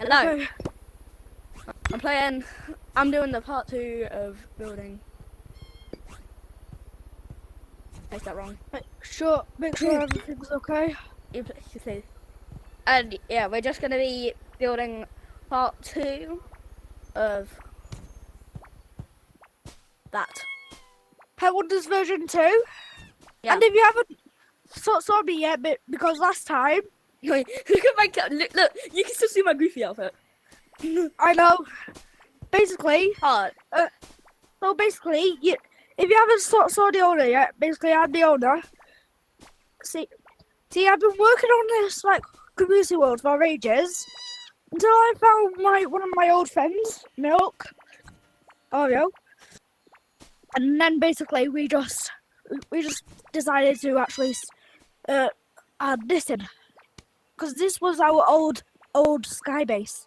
Hello. Okay. I'm doing the part 2 of building. Is that wrong? Make sure everything's okay. You see. And yeah, we're just gonna be building part 2 of that. Pet Wonders version 2. Yeah. And if you haven't saw me yet, but because last time, Look at my cat. Look, you can still see my goofy outfit. I know, basically, Hard. so basically, if you haven't saw the owner yet, basically I'm the owner. See, I've been working on this like community world for ages until I found one of my old friends, Milk, Oreo, and then basically we just decided to actually add this in because this was our old sky base.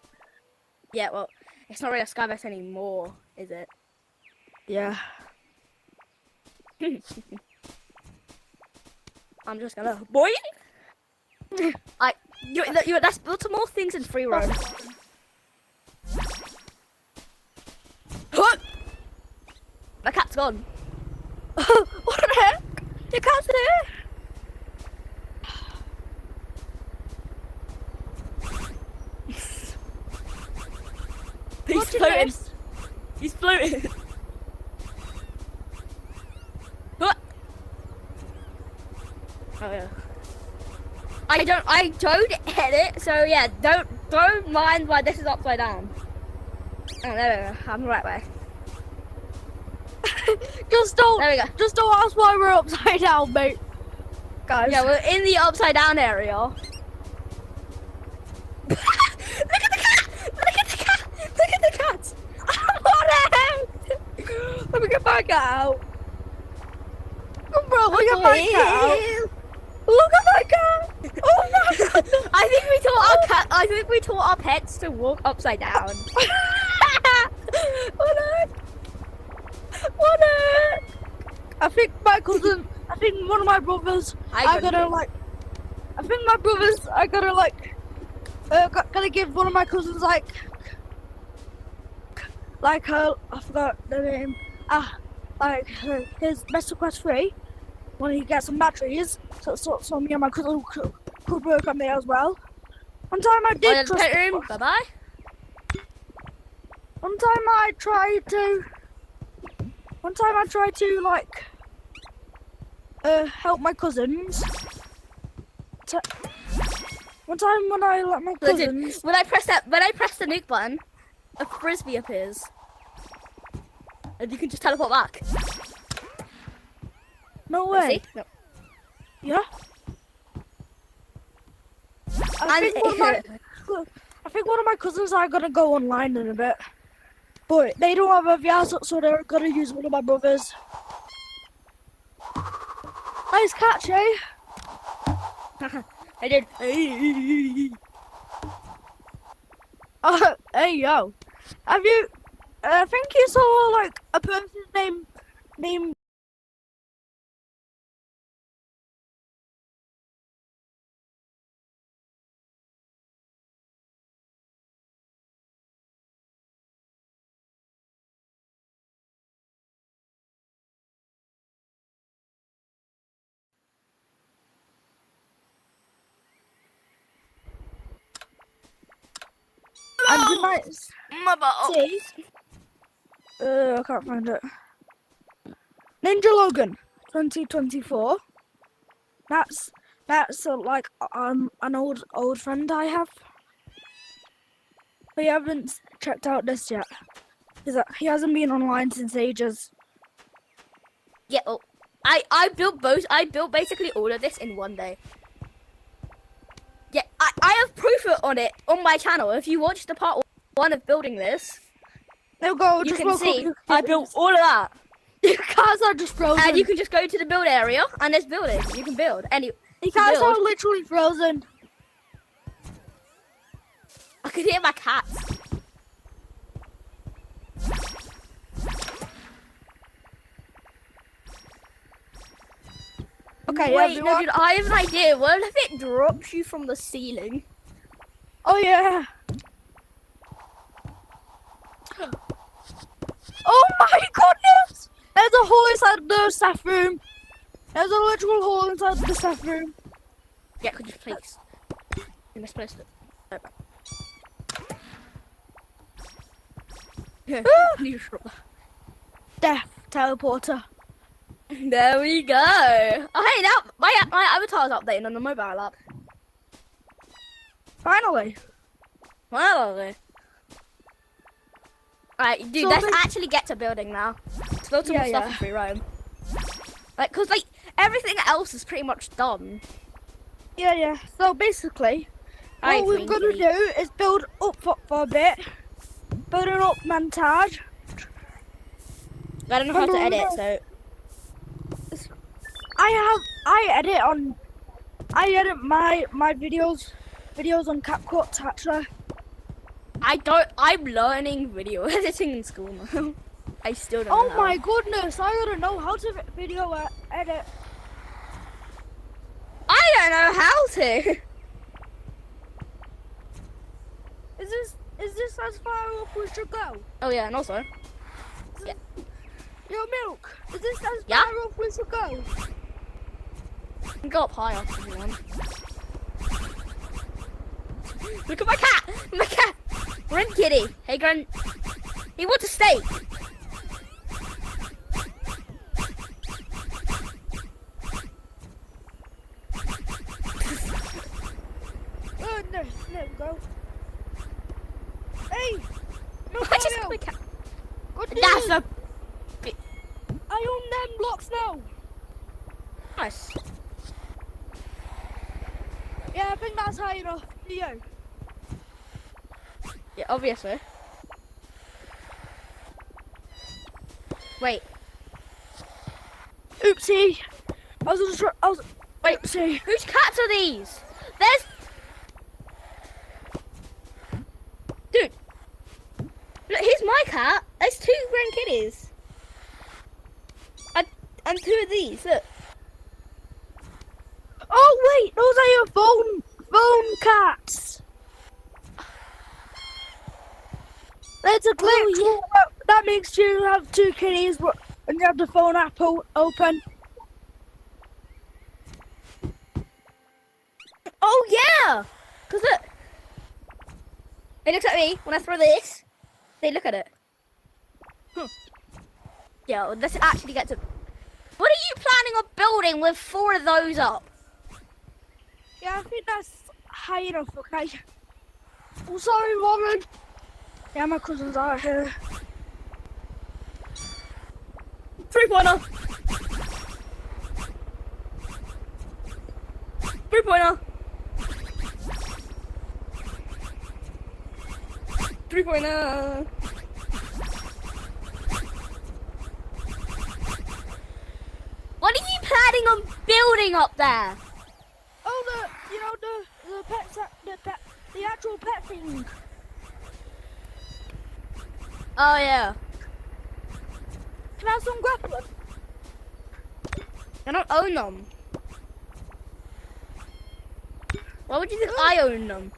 Yeah, well, it's not really a skybase anymore, is it? Yeah. I'm just gonna boy. That's built some more things in free roam. My cat's gone. What the heck? Your cat's there? He's Watching floating. this. He's floating. What? Oh yeah. I don't edit, so yeah, don't mind why this is upside down. Oh, there we go. I'm the right way. Just don't. There we go. Just don't ask why we're upside down, mate. Guys. Yeah, we're in the upside down area. Look at the cat! Look at the cat! Look at the cat! What the heck? Let me get my cat out. Come bro, look at my cat out. Look at my cat! Oh my god! I think we taught our cat. I think we taught our pets to walk upside down. What the heck? What the heck? I think my cousin. I think one of my brothers. I think my brothers. I gotta like. Gotta give one of my cousins like I forgot the name. His best request free when he gets some batteries. So me and my cousin could work on there as well. One time I did. Bye bye. One time I tried to like help my cousins. One time when I let my cousins. When I press the nuke button, a frisbee appears, and you can just teleport back. No way. See? No. Yeah. I think one of my cousins are gonna go online in a bit, but they don't have a VR, so they're gonna use one of my brothers. Nice catch, eh? I did. Hey yo, have you? I think you saw like a person's name. And you might My bottle. see. I can't find it. Ninja Logan 2024. That's like an old friend I have. We haven't checked out this yet. He hasn't been online since ages. Yeah. Well, I built both. I built basically all of this in one day. Yeah, I have proof on it on my channel. If you watch the part 1 of building this, They'll go. you Just can woke see up, I built all of that. Your cars are just frozen. And you can just go to the build area and there's building. You can build. And your cars are literally frozen. I could hear my cats. Okay, Wait, everyone. no, dude, I have an idea. What if it drops you from the ceiling? Oh yeah. Oh my goodness! There's a hole inside the staff room. There's a literal hole inside the staff room. Yeah, could you please? You misplaced it. Yeah, you shut up. Death teleporter. There we go. Oh, hey, now my avatar's updating on the mobile app. Finally. Finally. Alright, dude, So let's then- actually get to building now. Let's build some more Yeah, stuff in free roam. Like, cause like everything else is pretty much done. Yeah. So basically, Aye, what we're gonna Green do is build up for a bit. Building up montage. I don't know how to edit, so I edit my videos on CapCut actually. I'm learning video editing in school now. I still don't Oh know. my goodness, I don't know how to video edit. I don't know how to. Is this as far up we should go? Oh yeah, and also, Yo, Milk, is this as Yeah? far up we should go? you can go up higher if you want. Look at my cat! My cat! Grin kitty! Hey Grin! He wants a steak! Oh no, there we go. Hey! No, I just got Mario, my cat. what do That's you- a I own them blocks now. nice. Yeah, I think that's high enough for you. Yeah, obviously. Wait, Oopsie. I was wait. oopsie. Whose cats are these? There's. Dude. Look, here's my cat. There's two grand kitties. And two of these. Look. Oh wait, those are your phone cats. There's a glitch. That makes you have two kitties and you have the phone app open. Oh yeah. Cause look. It looks at me when I throw this. They look at it. Yeah, let's actually get to. What are you planning on building with 4 of those up? Yeah, I think that's high enough, okay? Oh, sorry, Warren. Yeah, my cousins are here. 3-pointer. 3-pointer. 3-pointer. What are you planning on building up there? Oh, the the actual pet thing. Oh yeah. Can I have some grappling? I don't own them. Why would you think I own them?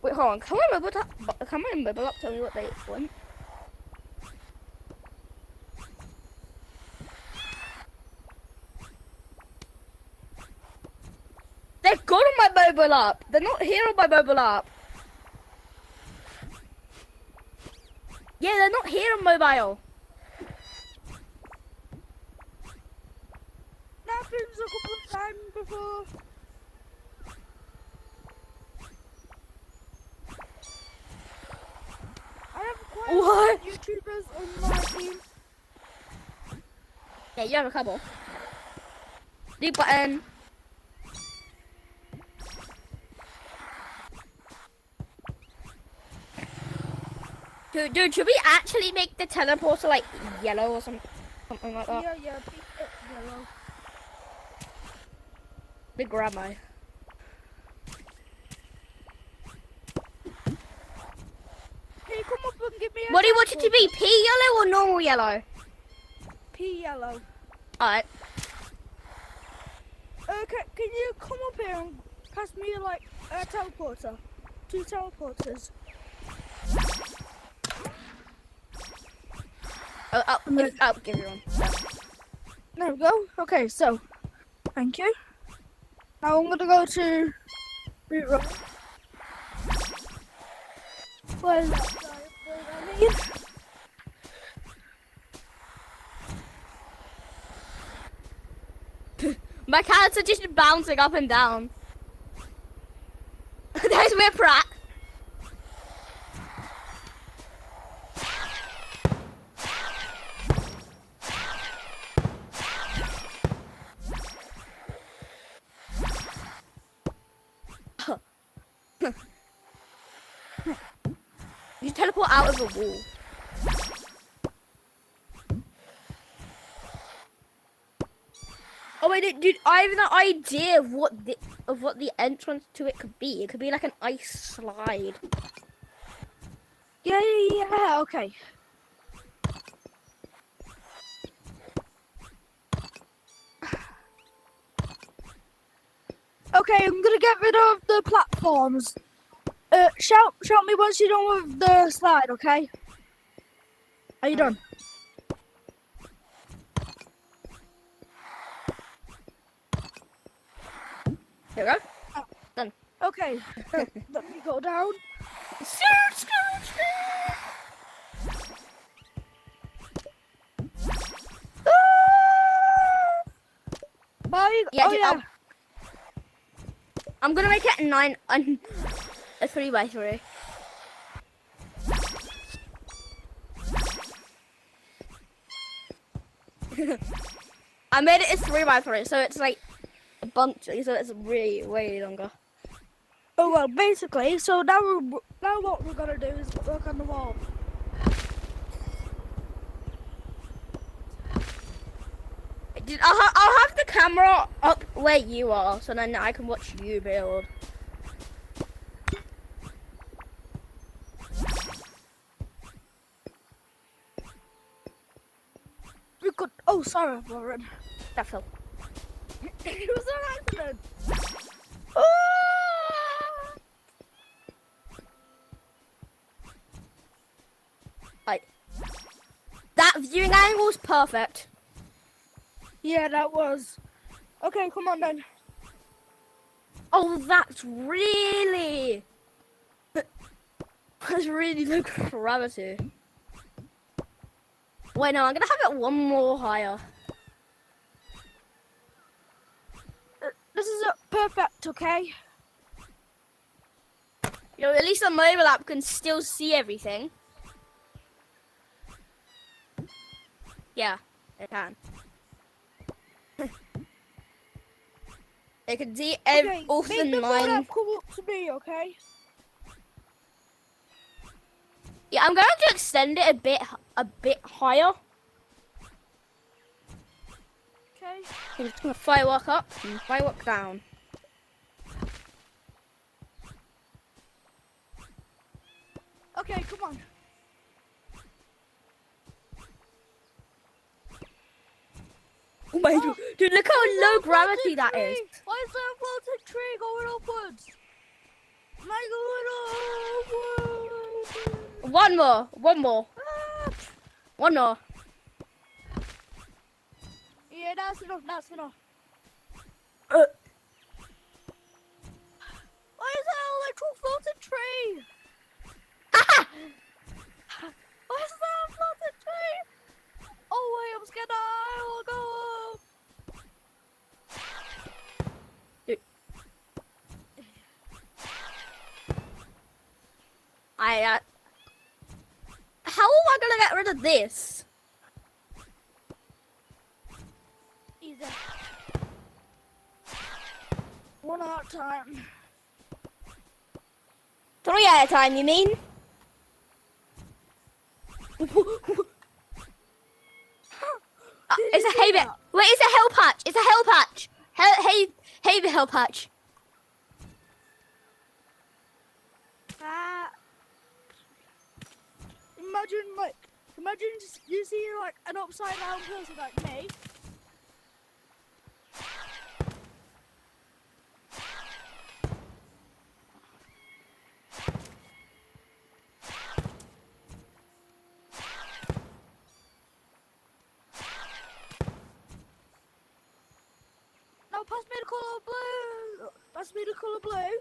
Wait, hold on. Come on, mobile up. Tell me what they want. They're good on my mobile app. They're not here on my mobile app. Yeah, they're not here on mobile. That happens a couple of times before. I have quite What? a few YouTubers on my team. Yeah, you have a couple. D button. Dude, should we actually make the teleporter like yellow or something like that? Yeah, big yellow. Big grandma. Hey, come up and give me a What do you want it to teleporter. be? Pea yellow or normal yellow? Pea yellow. Alright. Can you come up here and pass me like a teleporter? 2 teleporters. I'll give you one. There we go. Okay, so thank you. Now I'm gonna go to Root Road. Where's that guy? I mean? My cats are just bouncing up and down. There's my Pratt. You teleport out of the wall. Oh wait, dude! I have an idea of what the entrance to it could be. It could be like an ice slide. Yeah, okay. Okay, I'm gonna get rid of the platforms. Shout me once you're done with the slide, okay? Are you done? Here we go. Done. Okay, let me go down. Bye. Yeah, Oh dude, yeah. I'm gonna make it a 3x3. I made it a 3x3, so it's like a bunch, so it's really way longer. Oh well, basically, so now what we're gonna do is work on the wall. Dude, I'll have the camera up where you are, so then I can watch you build. We could. Oh, sorry, Warren. That fell. It was an accident. Like that viewing angle's perfect. Yeah, that was. Okay, come on then. Oh, that's really low gravity. Wait, no, I'm gonna have it one more higher. This is perfect, okay? You know, at least the mobile app can still see everything. Yeah, it can. It can see all the make the phone 9. app come up to me, okay? Yeah, I'm going to extend it a bit higher. Okay. I'm just gonna firework up and firework down. Okay, come on. Oh my god, dude, look how low gravity that is. Why is there a floating tree going upwards? Am I going upwards? One more. Ah. One more. Yeah, that's enough. Uh, Why is there an electrical floating tree? haha! Why is there a floating tree? Oh wait, I'm scared. I will go. How am I gonna get rid of this? Easy. One at a time. 3 at a time, you mean? It's a hay bit. Wait, it's a hell patch. It's a hell patch. Hay hell patch. Imagine you see like an upside down person like me. pass me the colour blue. Pass me the colour blue.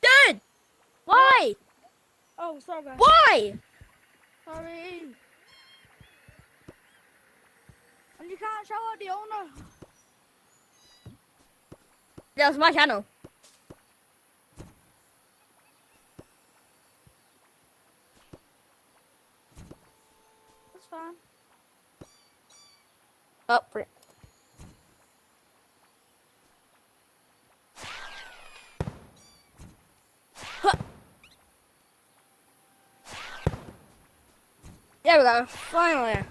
Dude! Why? Oh, sorry. Why? Sorry. And you can't shout at the owner. That was my channel. That's fine. Oh, frick. There we go. Finally.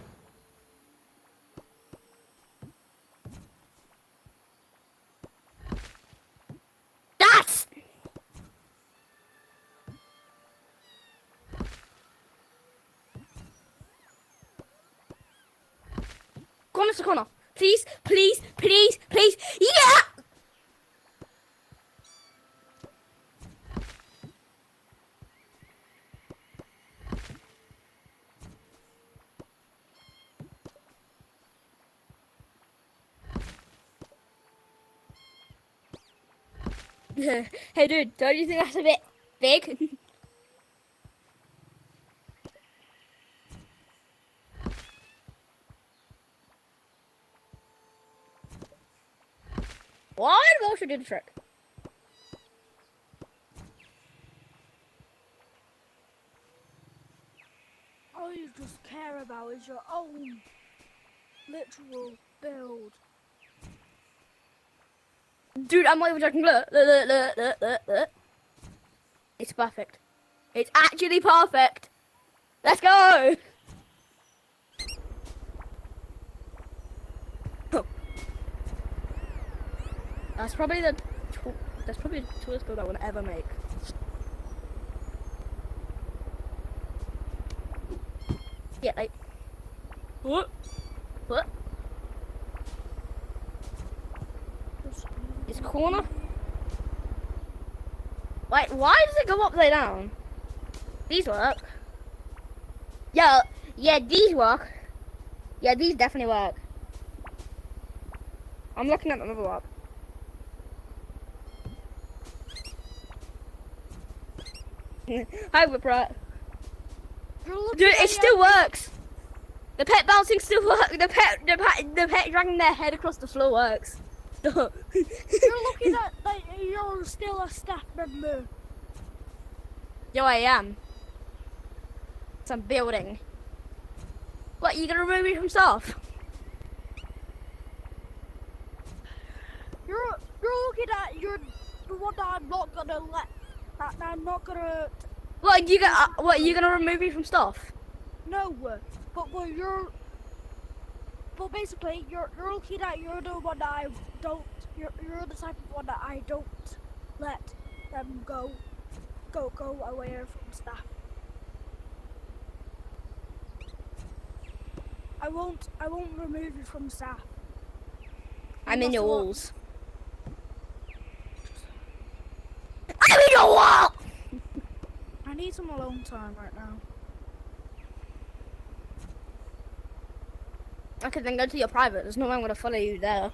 That's. Corner to corner. Please, please, please, please. Yeah! Hey dude, don't you think that's a bit big? Why did Walter do the trick? All you just care about is your own literal build. Dude, I'm not even joking. Look. It's perfect. It's actually perfect. Let's go. That's probably the tallest build I would ever make. Yeah, like what? It's corner. Wait, why does it go upside down? These work. Yeah, these work. Yeah, these definitely work. I'm looking at another one. Hi, Whiprat. Dude, it still works. The pet bouncing still works. The pet dragging their head across the floor works. You're looking at like you're still a staff member. Yo, I am. Some building. What, you gonna remove me from staff? You're looking at the one that I'm not gonna let. That I'm not gonna. What, you gonna remove me from staff? No, but you're. But basically, you're looking at you're the one that I don't. You're the type of one that I don't let them go away from staff. I won't remove you from staff. I'm in your walls. I'm in your wall! I need some alone time right now. Okay, then go to your private. There's no way I'm gonna follow you there.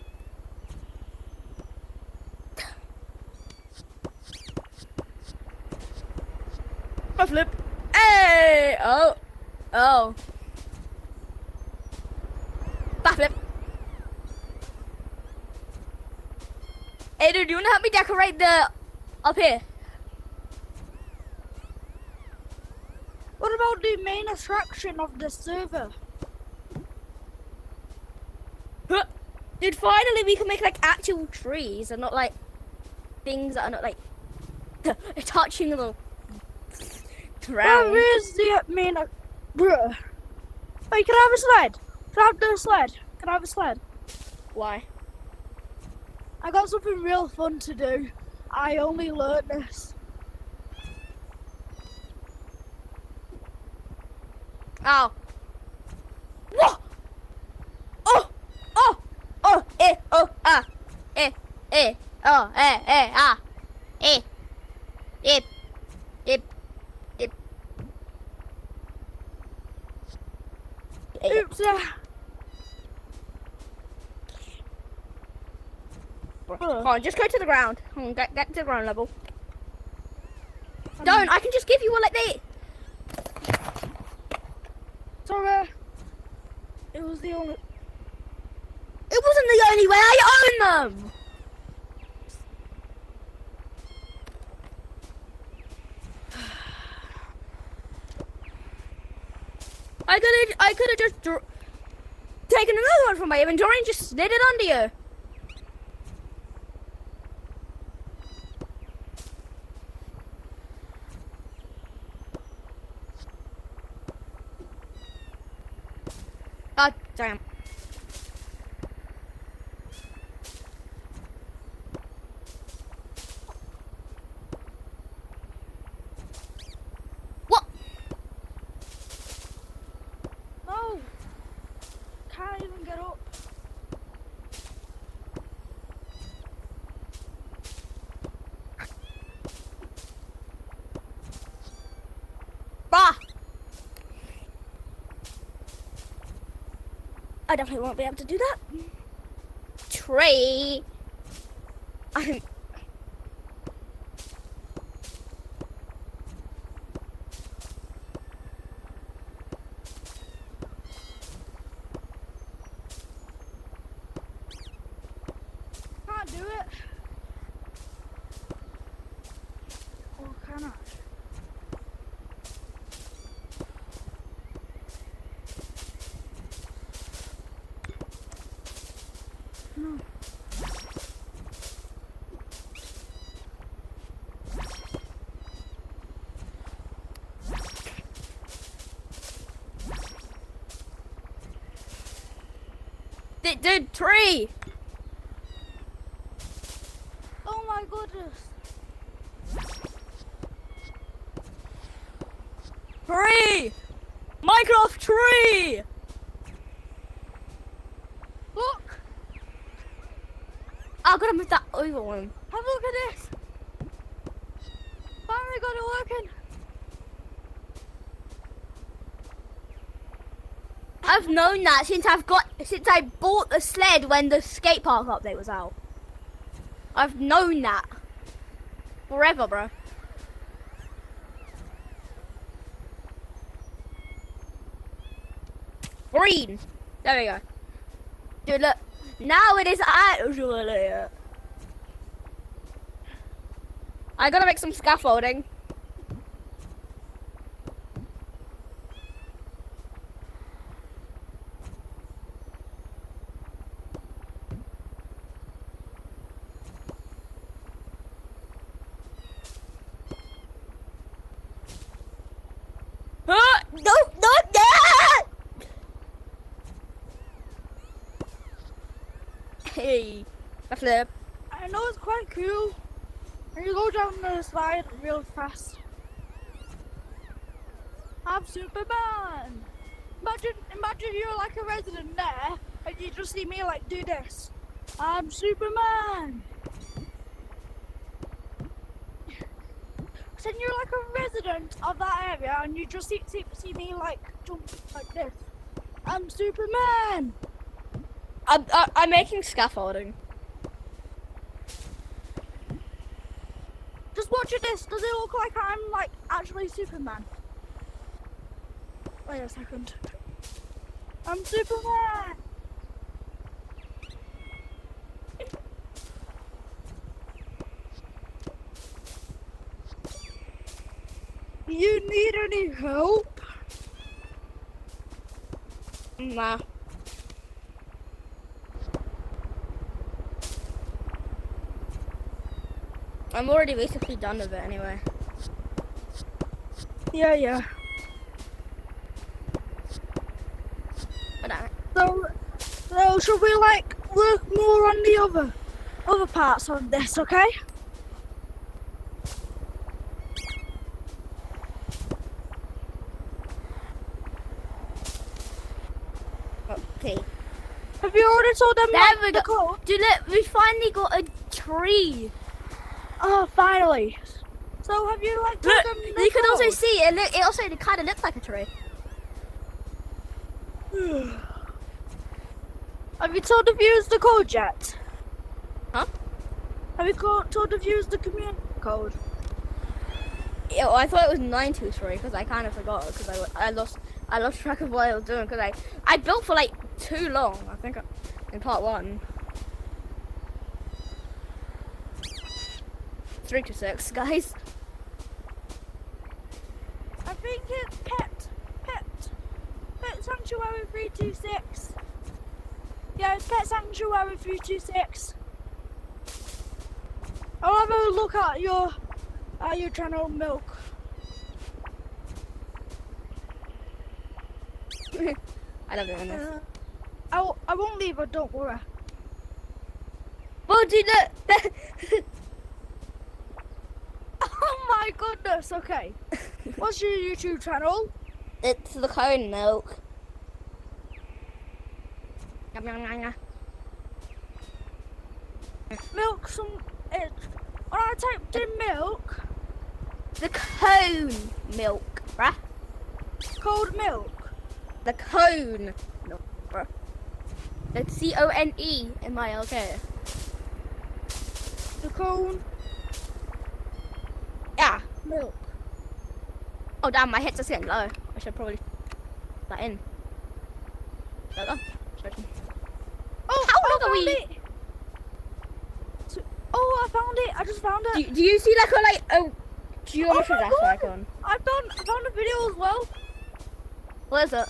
Backflip. Hey! Oh. Backflip. Hey dude, do you wanna help me decorate the up here? What about the main attraction of the server? Dude, finally we can make like actual trees and not like things that are not like touching the ground. Where is the main? Bruh. Oh, you can have a sled. Can I have the sled? Can I have a sled? Why? I got something real fun to do. I only learned this. Ow. Whoa! Oh! Oh! Oh! Eh! Oh! Ah! Eh! Eh! Oh! Eh! Eh! Ah! Eh! Ip! Ip! Ip! Oops, yeah. Come on, just go to the ground. Come on, get to the ground level. Don't! I can just give you one like this! Sorry. It was the only... It wasn't the only way, I own them! I could have just taken another one from my inventory and just slid it under you. God damn. What? No. Can't even get up. Bah! I definitely won't be able to do that. Tree. Can't do it. Or can I? No. Dude, tree. Oh my goodness. Tree. Minecraft tree. Look. I gotta move that over one. Have a look at this. Finally got it working. I've known that since I bought the sled when the skate park update was out. I've known that forever, bro. Green. There we go. Dude, look. Now it is actually. I gotta make some scaffolding. No, not that! Hey, a flip. I know it's quite cool. And you go down the slide real fast. I'm Superman. Imagine you're like a resident there, and you just see me like do this. I'm Superman. Then you're like a resident of that area, and you just see me like jump like this. I'm Superman. I'm making scaffolding. Just watch this. Does it look like I'm like actually Superman? Wait a second. I'm Superman. You need any help? Nah. I'm already basically done with it anyway. Yeah. But So should we like work more on the other parts of this, okay? Okay. Have you already told them There like, we the go. code? Dude, look, we finally got a tree. Oh, finally. So have you like told Look, them the you can also code? see it. Look, it also kind of looks like a tree. Have you told the viewers the code yet? Huh? Have you told the viewers the community code? Yeah, well, I thought it was 923 because I kind of forgot because I lost track of what I was doing because I built for like too long. I think in part 1. 326, guys. I think it's Pet Sanctuary 326. Yeah, it's Pet Sanctuary 326. I'll have a look at your channel, Milk. I love doing this. I won't leave her, don't worry. Well, dude, look. Oh my goodness, okay. What's your YouTube channel? It's the cone milk. Yum, yum, yum, yum. Milk when I typed in milk, The cone milk, bruh. cold milk. The cone milk, bruh. It's CONE in my LK. The cone Yeah. milk. Oh damn, my head's just getting low. I should probably put that in. There we go. Searching. Oh, How I long are found we- it. Oh, I found it. I just found it. Do you see like a geometry Oh my dash God. icon? I found a video as well. What is it?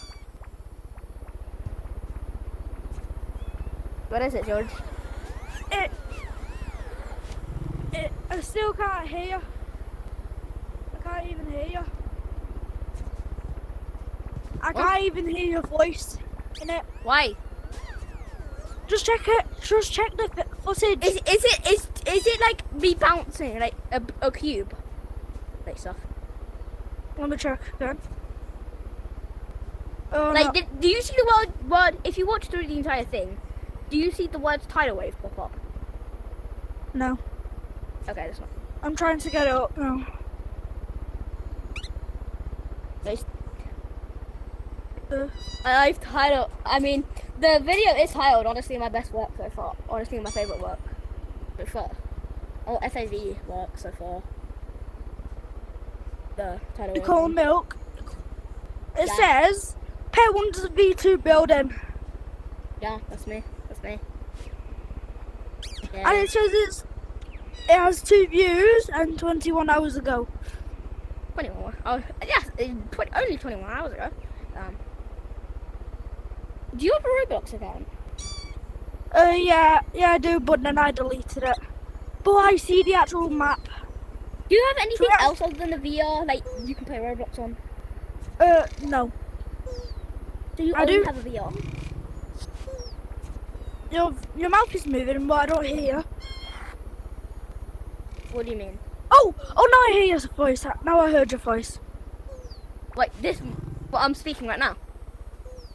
What is it, George? I still can't hear. I can't even hear you. I can't even hear your voice in it. Why? Just check it. Just check the footage. Is it like me bouncing like a cube? Like stuff. Let me check again. Oh, Like, no. do you see the word? If you watch through the entire thing, do you see the words tidal wave pop up? No. Okay, that's not. I'm trying to get it up now. Nice. Uh, I've titled. I mean, the video is titled "Honestly My Best Work So Far." Honestly, my favorite work so far. Oh, FAV work so far. The title. the is- cold milk. It Yeah. says Pet Wonders V2 building. Yeah, that's me. That's me. And Yeah. it says it has 2 views and 21 hours ago. 21. Oh, yes, only 21 hours ago. Do you have a Roblox account? Yeah, I do, but then I deleted it. But I see the actual map. Do you have anything Yeah. else other than the VR, like you can play Roblox on? No. Do you I only do. have a VR? Your mouth is moving, but I don't hear you. What do you mean? Oh, now I hear your voice. Now I heard your voice. Like this? What I'm speaking right now?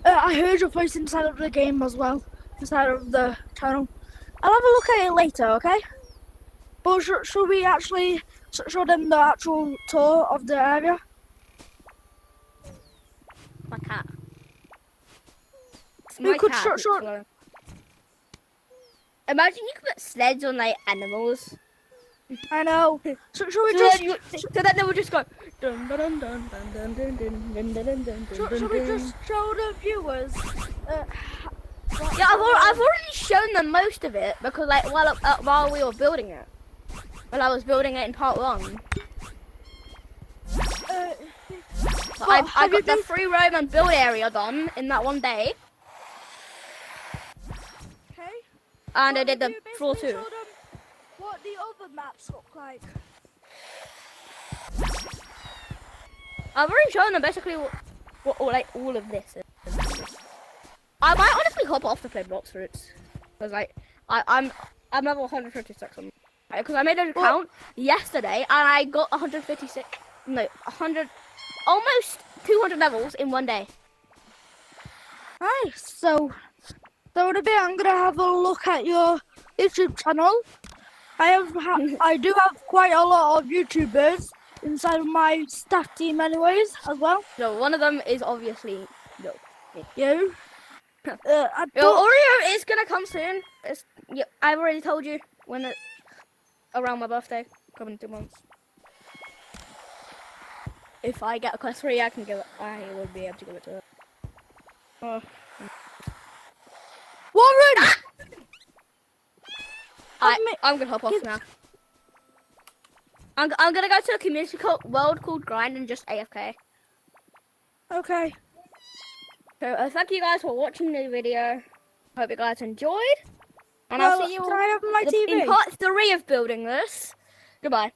I heard your voice inside of the game as well, inside of the channel. I'll have a look at it later, okay? But should we actually show them the actual tour of the area? My cat. It's We my could cat. show- It's show- flowing. Imagine you could put sleds on like animals. I know. Should we So just then, so then they would just go. Dun, dun, dun, dun, dun, dun, dun, dun, dun, dun, dun, should we just show the viewers? Yeah, I've already shown them most of it because like while we were building it, while I was building it in part 1. But I have you got the free roam and build area done in that one day, Okay. and I But did the have you floor basically 2. showed them what the other maps look like? I've already shown them basically what like all of this is. I might honestly hop off to play Blox Fruits. Because like I'm level 156 on because I made an account yesterday and I got 100 almost 200 levels in one day. Nice. So in a bit, I'm gonna have a look at your YouTube channel. I do have quite a lot of YouTubers inside of my staff team, anyways, as well. No, one of them is obviously You. I Yo, don't. Oreo is gonna come soon. I've already told you when around my birthday, coming in 2 months. If I get a class 3, I will be able to give it to her. Oh. Warren! I'm gonna hop off now. I'm gonna go to a community world called Grind and just AFK. Okay. So thank you guys for watching the video. Hope you guys enjoyed. And Well, I'll see you can I have my TV? in part 3 of building this. Goodbye.